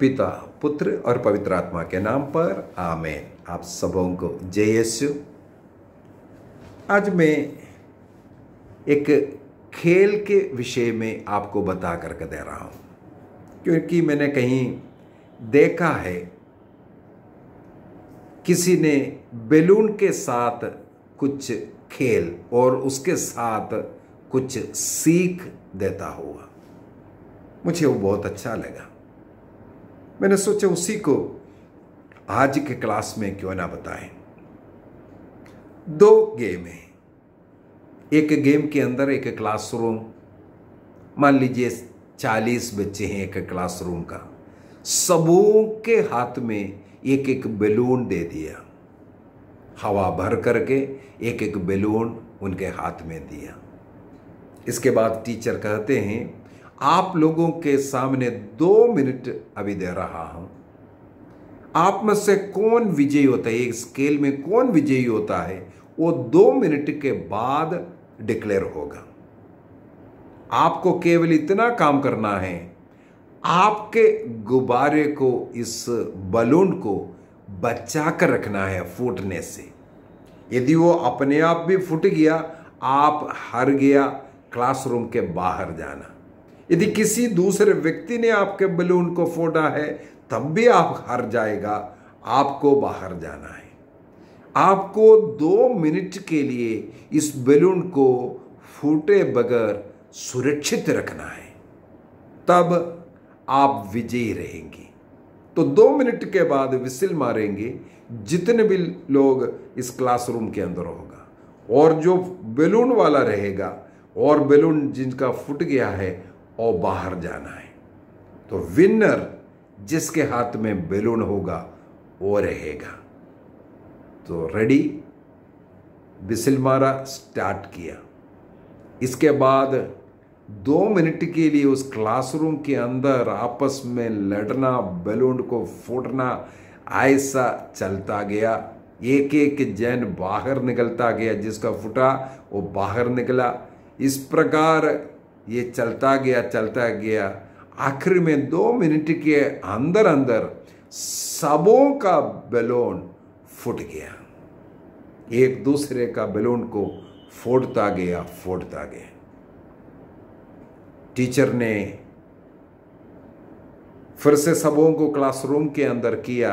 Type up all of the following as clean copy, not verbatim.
पिता, पुत्र और पवित्र आत्मा के नाम पर आमीन। आप सबों को जय यीशु। आज मैं एक खेल के विषय में आपको बता करके दे रहा हूं, क्योंकि मैंने कहीं देखा है किसी ने बैलून के साथ कुछ खेल और उसके साथ कुछ सीख देता हुआ। मुझे वो बहुत अच्छा लगा। मैंने सोचा उसी को आज के क्लास में क्यों ना बताएं। 2 गेम है। एक गेम के अंदर एक क्लासरूम, मान लीजिए 40 बच्चे हैं एक क्लासरूम का, सबों के हाथ में एक एक बैलून दे दिया, हवा भर करके एक एक बैलून उनके हाथ में दिया। इसके बाद टीचर कहते हैं आप लोगों के सामने 2 मिनट अभी दे रहा हूं, आप में से कौन विजयी होता है, एक स्केल में कौन विजयी होता है वो 2 मिनट के बाद डिक्लेयर होगा। आपको केवल इतना काम करना है, आपके गुब्बारे को, इस बलून को बचा कर रखना है फूटने से। यदि वो अपने आप भी फूट गया, आप हार गया, क्लासरूम के बाहर जाना। यदि किसी दूसरे व्यक्ति ने आपके बलून को फोड़ा है तब भी आप हार जाएगा, आपको बाहर जाना है। आपको 2 मिनट के लिए इस बैलून को फूटे बगैर सुरक्षित रखना है, तब आप विजयी रहेंगे। तो 2 मिनट के बाद विसिल मारेंगे, जितने भी लोग इस क्लासरूम के अंदर होगा, और जो बैलून वाला रहेगा और बैलून जिनका फूट गया है और बाहर जाना है। तो विनर जिसके हाथ में बैलून होगा वो रहेगा। तो रेडी, विसिल मारा, स्टार्ट किया। इसके बाद 2 मिनट के लिए उस क्लासरूम के अंदर आपस में लड़ना, बैलून को फूटना, ऐसा चलता गया। एक एक जन बाहर निकलता गया, जिसका फूटा वो बाहर निकला। इस प्रकार ये चलता गया। आखिर में 2 मिनट के अंदर अंदर सबों का बैलून फूट गया। एक दूसरे का बैलून को फोड़ता गया। टीचर ने फिर से सबों को क्लासरूम के अंदर किया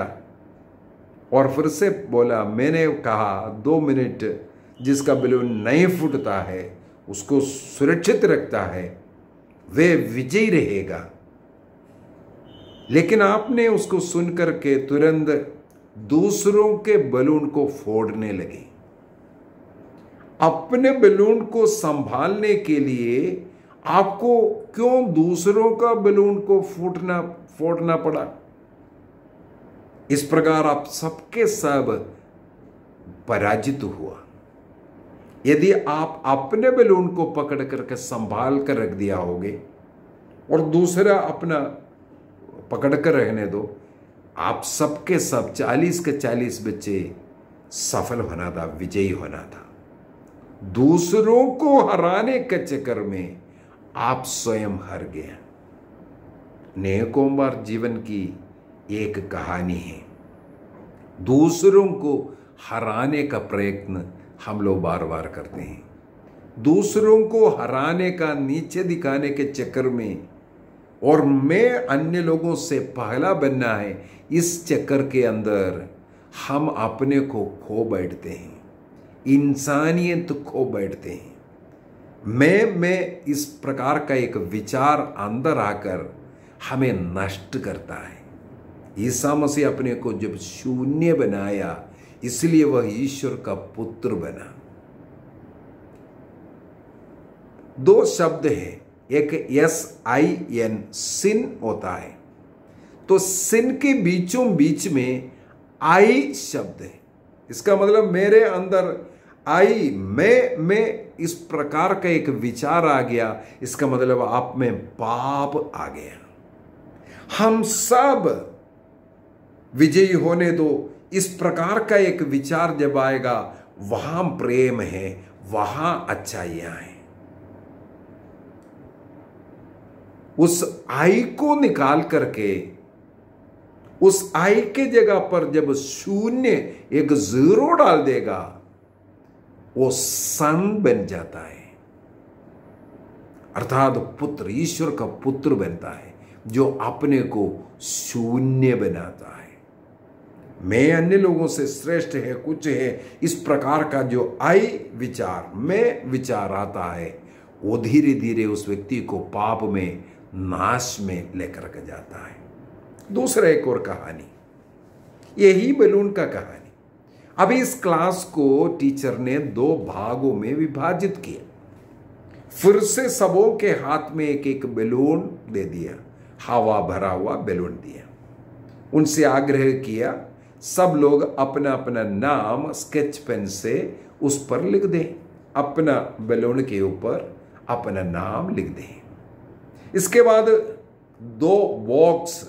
और फिर से बोला, मैंने कहा 2 मिनट जिसका बैलून नहीं फूटता है, उसको सुरक्षित रखता है, वे विजयी रहेगा। लेकिन आपने उसको सुनकर के तुरंत दूसरों के बैलून को फोड़ने लगे। अपने बैलून को संभालने के लिए आपको क्यों दूसरों का बैलून को फोड़ना पड़ा? इस प्रकार आप सबके सब पराजित हुआ। यदि आप अपने बैलून को पकड़ करके संभाल कर रख दिया होगे और दूसरा अपना पकड़ कर रहने दो, आप सबके सब 40 के 40 बच्चे सफल होना था, विजयी होना था। दूसरों को हराने के चक्कर में आप स्वयं हार गए। नेकों बार जीवन की एक कहानी है। दूसरों को हराने का प्रयत्न हम लोग बार बार करते हैं। दूसरों को हराने का, नीचे दिखाने के चक्कर में, और मैं अन्य लोगों से पहला बनना है, इस चक्कर के अंदर हम अपने को खो बैठते हैं, इंसानियत खो बैठते हैं। मैं इस प्रकार का एक विचार अंदर आकर हमें नष्ट करता है। ईसा मसीह अपने को जब शून्य बनाया, इसलिए वह ईश्वर का पुत्र बना। 2 शब्द है, एक SIN, सिन होता है, तो सिन के बीचों बीच में आई शब्द है। इसका मतलब मेरे अंदर आई, मैं इस प्रकार का एक विचार आ गया। इसका मतलब आप में पाप आ गया। हम सब विजयी होने दो, इस प्रकार का एक विचार जब आएगा, वहां प्रेम है, वहां अच्छाइयां हैं। उस आई को निकाल करके उस आई के जगह पर जब शून्य एक जीरो डाल देगा, वो सन बन जाता है, अर्थात पुत्र, ईश्वर का पुत्र बनता है, जो अपने को शून्य बनाता है। मैं अन्य लोगों से श्रेष्ठ है, कुछ है, इस प्रकार का जो आई विचार, मैं विचार आता है, वो धीरे धीरे उस व्यक्ति को पाप में, नाश में लेकर के जाता है। दूसरा एक और कहानी, यही बलून का कहानी। अभी इस क्लास को टीचर ने 2 भागों में विभाजित किया। फिर से सबों के हाथ में एक एक बैलून दे दिया, हवा भरा हुआ बैलून दिया। उनसे आग्रह किया सब लोग अपना अपना नाम स्केच पेन से उस पर लिख दें, अपना बैलून के ऊपर अपना नाम लिख दें। इसके बाद 2 बॉक्स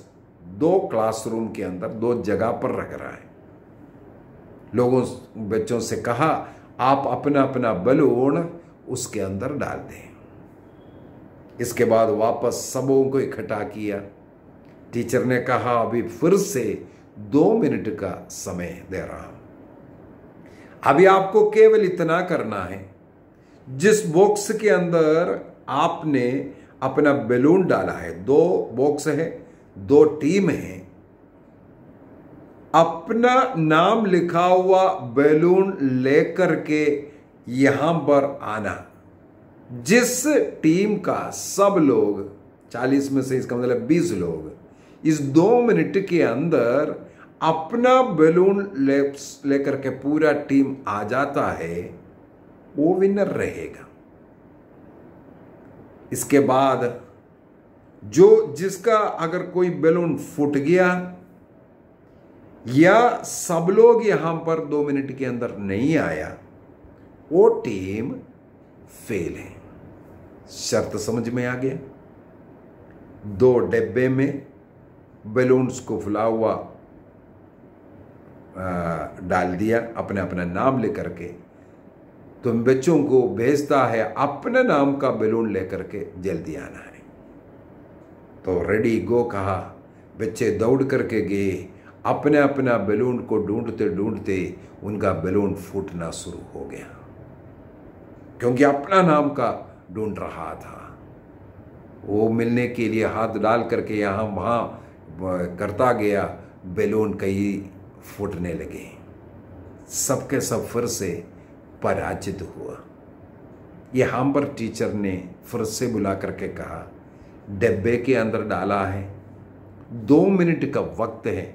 2 क्लासरूम के अंदर 2 जगह पर रख रहा है। लोगों बच्चों से कहा आप अपना अपना बैलून उसके अंदर डाल दें। इसके बाद वापस सबों को इकट्ठा किया। टीचर ने कहा अभी फिर से 2 मिनट का समय दे रहा हूं। अभी आपको केवल इतना करना है, जिस बॉक्स के अंदर आपने अपना बैलून डाला है, 2 बॉक्स है, 2 टीम है, अपना नाम लिखा हुआ बैलून लेकर के यहां पर आना। जिस टीम का सब लोग 40 में से इसका मतलब 20 लोग इस 2 मिनट के अंदर अपना बैलून लेकर के पूरा टीम आ जाता है, वो विनर रहेगा। इसके बाद जिसका अगर कोई बैलून फूट गया या सब लोग यहां पर 2 मिनट के अंदर नहीं आया, वो टीम फेल है। शर्त समझ में आ गया? 2 डब्बे में बैलून्स को फुला हुआ डाल दिया, अपना अपना नाम लेकर के। तुम बच्चों को भेजता है अपने नाम का बैलून लेकर के जल्दी आना है। तो रेडी गो कहा, बच्चे दौड़ करके गए, अपने अपना बैलून को ढूंढते ढूंढते उनका बैलून फूटना शुरू हो गया, क्योंकि अपना नाम का ढूंढ रहा था। वो मिलने के लिए हाथ डाल करके यहाँ वहाँ करता गया, बैलून कई फूटने लगे। सबके सब फिर से पराजित हुआ। यहाँ पर टीचर ने फिर से बुला करके कहा, डब्बे के अंदर डाला है, 2 मिनट का वक्त है,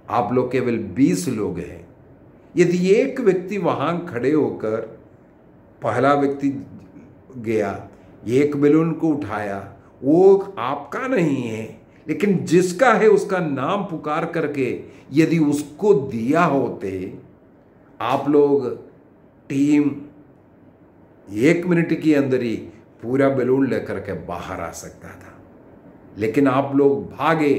आप लोग केवल 20 लोग हैं। यदि एक व्यक्ति वहां खड़े होकर, पहला व्यक्ति गया, एक बैलून को उठाया, वो आपका नहीं है, लेकिन जिसका है उसका नाम पुकार करके यदि उसको दिया होते, आप लोग टीम 1 मिनट के अंदर ही पूरा बैलून लेकर के बाहर आ सकता था। लेकिन आप लोग भागे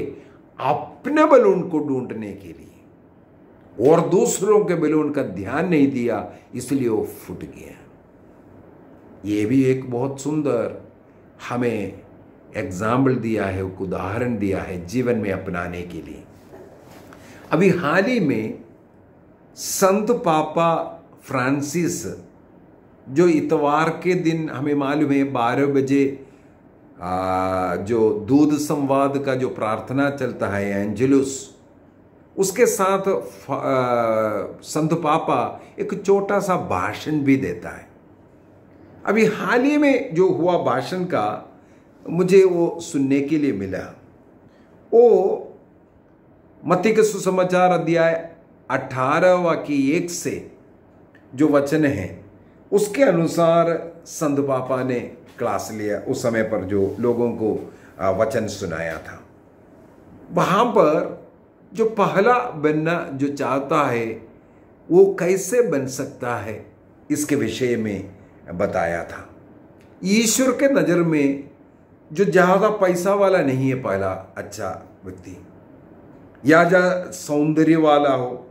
अपने बैलून को ढूंढने के लिए और दूसरों के बैलून का ध्यान नहीं दिया, इसलिए वो फूट गया। ये भी एक बहुत सुंदर हमें एग्जाम्पल दिया है, एक उदाहरण दिया है जीवन में अपनाने के लिए। अभी हाल ही में संत पापा फ्रांसिस, जो इतवार के दिन हमें मालूम है 12 बजे जो दूध संवाद का जो प्रार्थना चलता है एंजेलुस, उसके साथ संत पापा एक छोटा सा भाषण भी देता है। अभी हाल ही में जो हुआ भाषण का मुझे वो सुनने के लिए मिला। वो मत्ती के सुसमाचार अध्याय 18 की 1 से जो वचन है उसके अनुसार संत पापा ने क्लास लिया, उस समय पर जो लोगों को वचन सुनाया था। वहां पर जो पहला बनना जो चाहता है वो कैसे बन सकता है, इसके विषय में बताया था। ईश्वर के नजर में जो ज्यादा पैसा वाला नहीं है पहला अच्छा व्यक्ति, या सौंदर्य वाला हो,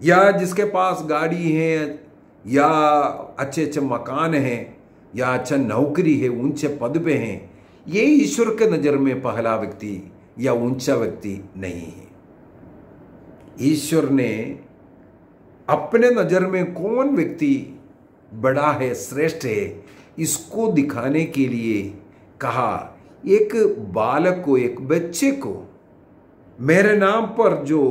या जिसके पास गाड़ी है, या अच्छे अच्छे मकान हैं, या अच्छा नौकरी है, ऊंचे पद पे हैं, ये ईश्वर के नज़र में पहला व्यक्ति या ऊंचा व्यक्ति नहीं है। ईश्वर ने अपने नज़र में कौन व्यक्ति बड़ा है, श्रेष्ठ है, इसको दिखाने के लिए कहा, एक बालक को, एक बच्चे को, मेरे नाम पर जो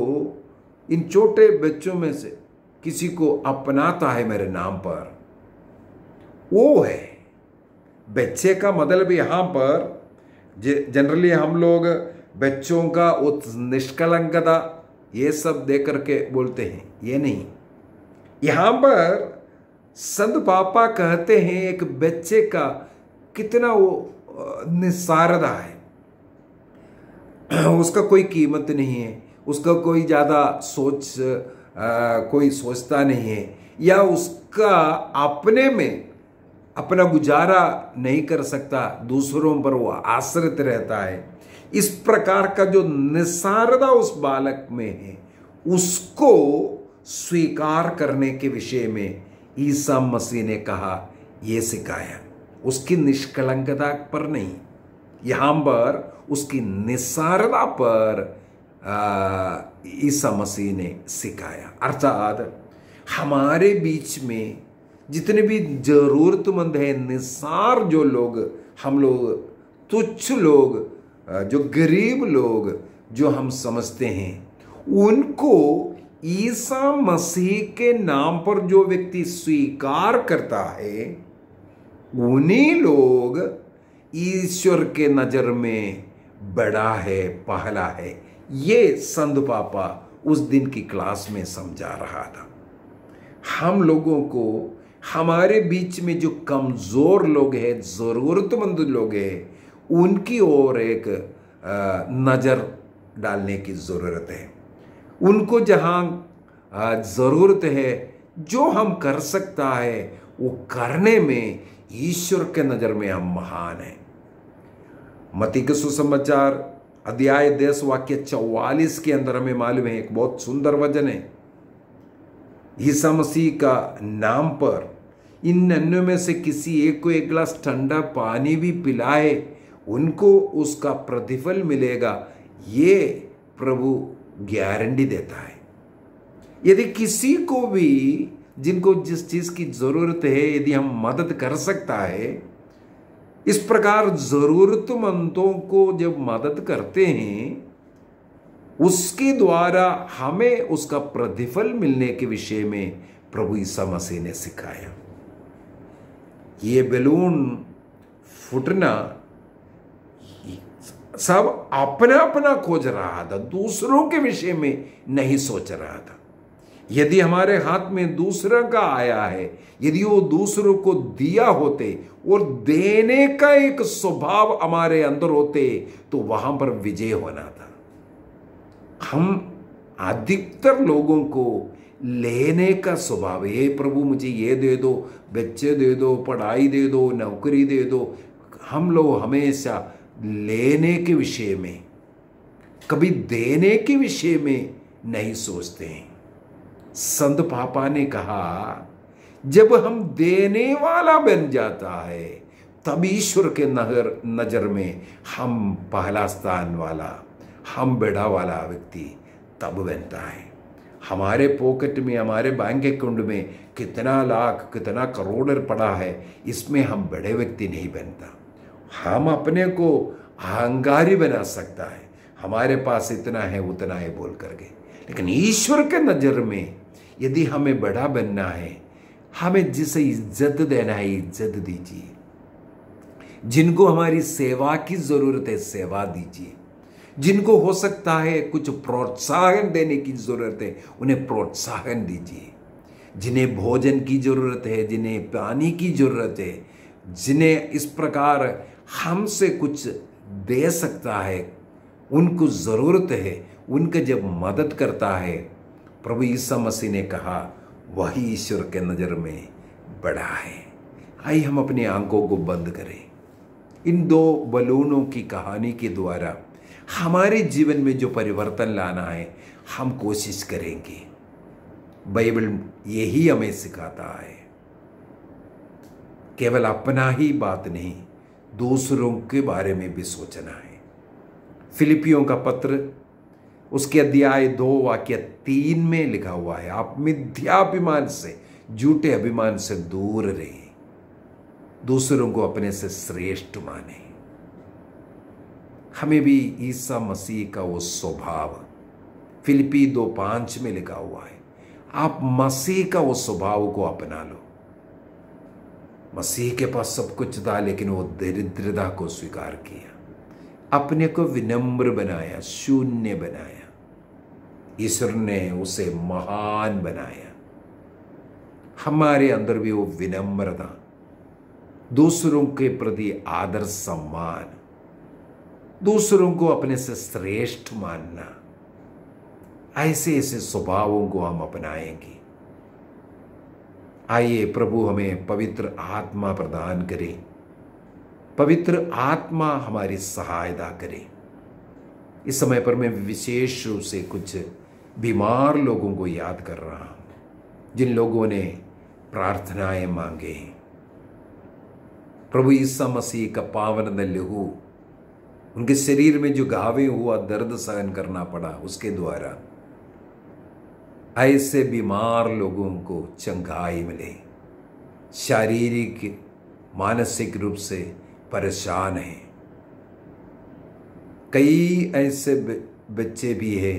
इन छोटे बच्चों में से किसी को अपनाता है मेरे नाम पर, वो है। बच्चे का मतलब यहां पर जनरली हम लोग बच्चों का निष्कलंकता ये सब देख करके बोलते हैं, ये नहीं। यहां पर संत पापा कहते हैं एक बच्चे का कितना वो निस्सारता है, उसका कोई कीमत नहीं है, उसका कोई ज़्यादा कोई सोचता नहीं है, या उसका अपने में अपना गुजारा नहीं कर सकता, दूसरों पर वो आश्रित रहता है। इस प्रकार का जो निस्सारता उस बालक में है, उसको स्वीकार करने के विषय में ईसा मसीह ने कहा, ये सिखाया। उसकी निष्कलंकता पर नहीं, यहां पर उसकी निस्सारता पर ईसा मसीह ने सिखाया। अर्थात हमारे बीच में जितने भी जरूरतमंद है, निस्सार जो लोग, हम लोग तुच्छ लोग, जो गरीब लोग जो हम समझते हैं, उनको ईसा मसीह के नाम पर जो व्यक्ति स्वीकार करता है, उन्हीं लोग ईश्वर के नजर में बड़ा है, पहला है। ये संत पापा उस दिन की क्लास में समझा रहा था। हम लोगों को हमारे बीच में जो कमजोर लोग हैं, जरूरतमंद लोग हैं, उनकी ओर एक नजर डालने की जरूरत है। उनको जहां जरूरत है, जो हम कर सकता है वो करने में ईश्वर के नजर में हम महान हैं। मत्ती के सुसमाचार अध्याय 10 वाक्य 44 के अंदर हमें मालूम है, एक बहुत सुंदर वचन है, ईसा मसीह का नाम पर इन अन्यों में से किसी एक को एक गिलास ठंडा पानी भी पिलाए, उनको उसका प्रतिफल मिलेगा। ये प्रभु गारंटी देता है। यदि किसी को भी, जिनको जिस चीज की जरूरत है, यदि हम मदद कर सकता है, इस प्रकार जरूरतमंदों को जब मदद करते हैं, उसके द्वारा हमें उसका प्रतिफल मिलने के विषय में प्रभु ईसा मसीह ने सिखाया। ये बैलून फूटना सब अपना अपना खोज रहा था, दूसरों के विषय में नहीं सोच रहा था। यदि हमारे हाथ में दूसरा का आया है, यदि वो दूसरों को दिया होते और देने का एक स्वभाव हमारे अंदर होते, तो वहां पर विजय होना था। हम अधिकतर लोगों को लेने का स्वभाव है, प्रभु मुझे ये दे दो, बच्चे दे दो, पढ़ाई दे दो, नौकरी दे दो। हम लोग हमेशा लेने के विषय में, कभी देने के विषय में नहीं सोचते हैं। संत पापा ने कहा, जब हम देने वाला बन जाता है, तब ईश्वर के नजर में हम पहला स्थान वाला, हम बड़ा वाला व्यक्ति तब बनता है। हमारे पॉकेट में, हमारे बैंक अकाउंट में कितना लाख, कितना करोड़ पड़ा है, इसमें हम बड़े व्यक्ति नहीं बनता। हम अपने को अहंकारी बना सकता है, हमारे पास इतना है उतना है बोल करके, लेकिन ईश्वर के नजर में यदि हमें बड़ा बनना है, हमें जिसे इज्जत देना है, इज्जत दीजिए। जिनको हमारी सेवा की जरूरत है, सेवा दीजिए। जिनको हो सकता है कुछ प्रोत्साहन देने की जरूरत है, उन्हें प्रोत्साहन दीजिए। जिन्हें भोजन की जरूरत है, जिन्हें पानी की जरूरत है, जिन्हें इस प्रकार हमसे कुछ दे सकता है, उनको जरूरत है, उनके जब मदद करता है, प्रभु ईसा मसीह ने कहा, वही ईश्वर के नजर में बड़ा है। आइए हम अपनी आंखों को बंद करें। इन दो बलूनों की कहानी के द्वारा हमारे जीवन में जो परिवर्तन लाना है, हम कोशिश करेंगे। बाइबल यही हमें सिखाता है, केवल अपना ही बात नहीं, दूसरों के बारे में भी सोचना है। फिलिपियों का पत्र उसके अध्याय 2 वाक्य 3 में लिखा हुआ है, आप मिथ्याभिमान से, झूठे अभिमान से दूर रहें, दूसरों को अपने से श्रेष्ठ माने। हमें भी ईसा मसीह का वो स्वभाव, फिलिपी 2:5 में लिखा हुआ है, आप मसीह का वो स्वभाव को अपना लो। मसीह के पास सब कुछ था, लेकिन वो दरिद्रता को स्वीकार किया, अपने को विनम्र बनाया, शून्य बनाया। ईश्वर ने उसे महान बनाया। हमारे अंदर भी वो विनम्रता, दूसरों के प्रति आदर सम्मान, दूसरों को अपने से श्रेष्ठ मानना, ऐसे ऐसे स्वभावों को हम अपनाएंगे। आइए प्रभु हमें पवित्र आत्मा प्रदान करे, पवित्र आत्मा हमारी सहायता करे। इस समय पर मैं विशेष रूप से कुछ बीमार लोगों को याद कर रहा हूं, जिन लोगों ने प्रार्थनाएं मांगे हैं। प्रभु ईसा मसीह का पावन लहू, उनके शरीर में जो घावे हुआ दर्द सहन करना पड़ा, उसके द्वारा ऐसे बीमार लोगों को चंगाई मिले, शारीरिक मानसिक रूप से परेशान हैं। कई ऐसे बच्चे भी हैं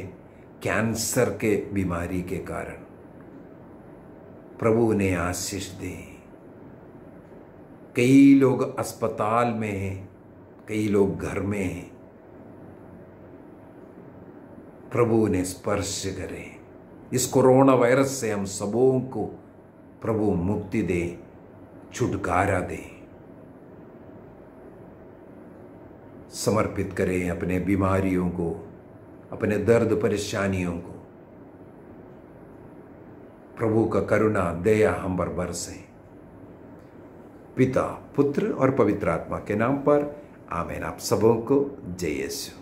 कैंसर के बीमारी के कारण। प्रभु उन्हें आशीष दे। कई लोग अस्पताल में हैं, कई लोग घर में हैं। प्रभु उन्हें स्पर्श करें। इस कोरोना वायरस से हम सबों को प्रभु मुक्ति दे, छुटकारा दे। समर्पित करें अपने बीमारियों को, अपने दर्द परेशानियों को। प्रभु का करुणा दया हम पर बरसे। पिता, पुत्र और पवित्र आत्मा के नाम पर आमीन। आप सबों को जय यीशु।